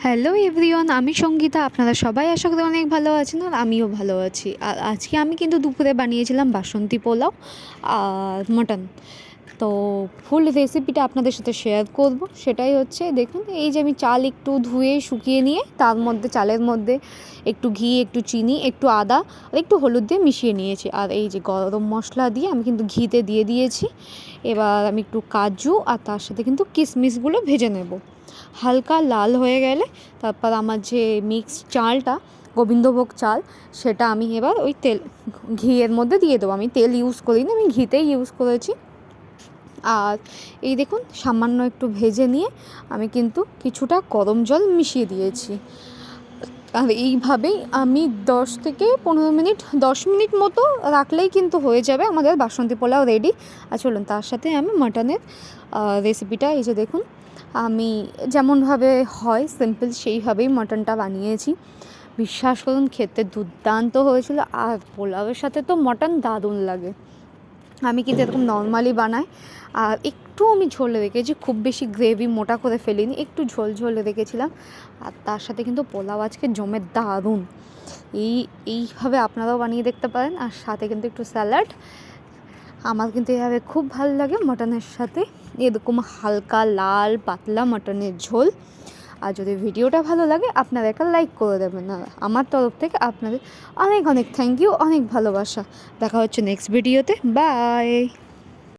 Hello everyone, আমি সঙ্গীতা। আপনারা সবাই আশা করি অনেক ভালো আছেন, আর আমিও ভালো আছি। আর আজকে আমি কিন্তু দুপুরে বানিয়েছিলাম বাসন্তী পোলাও আর মাটন। তো ফুল রেসিপিটা আপনাদের সাথে শেয়ার করব। সেটাই হচ্ছে, দেখুন এই যে আমি চাল একটু ধুয়ে শুকিয়ে নিয়ে তার মধ্যে চালের মধ্যে একটু ঘি, একটু চিনি, একটু আদা আর একটু হলুদ দিয়ে মিশিয়ে নিয়েছি। আর এই যে গরম মশলা দিয়ে আমি কিন্তু ঘিতে দিয়ে দিয়েছি। এবার আমি একটু কাজু আর তার সাথে কিন্তু কিশমিশগুলো ভেজে নেব। হালকা লাল হয়ে গেলে তারপর আমার যে মিক্সড চালটা, গোবিন্দভোগ চাল, সেটা আমি এবার ওই ঘিয়ের মধ্যে দিয়ে দেবো। আমি তেল ইউজ করিনি, আমি ঘিতেই ইউজ করেছি। আর এই দেখুন, সামান্য একটু ভেজে নিয়ে আমি কিন্তু কিছুটা গরম জল মিশিয়ে দিয়েছি। আর এইভাবেই আমি 10 থেকে 15 মিনিট, 10 মিনিট মতো রাখলেই কিন্তু হয়ে যাবে আমাদের বাসন্তী পোলাও রেডি। আর চলুন তার সাথে আমি মাটনের রেসিপিটা, এই যে দেখুন আমি যেমনভাবে হয় সিম্পল সেইভাবেই মাটনটা বানিয়েছি। বিশ্বাস করুন, খেতে দুর্দান্ত হয়েছিল। আর পোলাওয়ের সাথে তো মাটন দারুণ লাগে। আমি কিন্তু এরকম নর্মালি বানাই। আর একটু আমি ঝোল রেখেছি, খুব বেশি গ্রেভি মোটা করে ফেলিনি, একটু ঝোল ঝোল রেখেছিলাম। আর তার সাথে কিন্তু পোলাও আজকে জমে দারুণ। এইভাবে আপনারাও বানিয়ে দেখতে পারেন। আর সাথে কিন্তু একটু স্যালাড। আমার কিন্তু এভাবে খুব ভালো লাগে মাটনের সাথে এরকম হালকা লাল পাতলা মাটনের ঝোল। আর যদি ভিডিওটা ভালো লাগে আপনারা একটা লাইক করে দেবেন। আর আমার তরফ থেকে আপনাদের অনেক অনেক থ্যাংক ইউ, অনেক ভালোবাসা। দেখা হচ্ছে নেক্সট ভিডিওতে। বাই।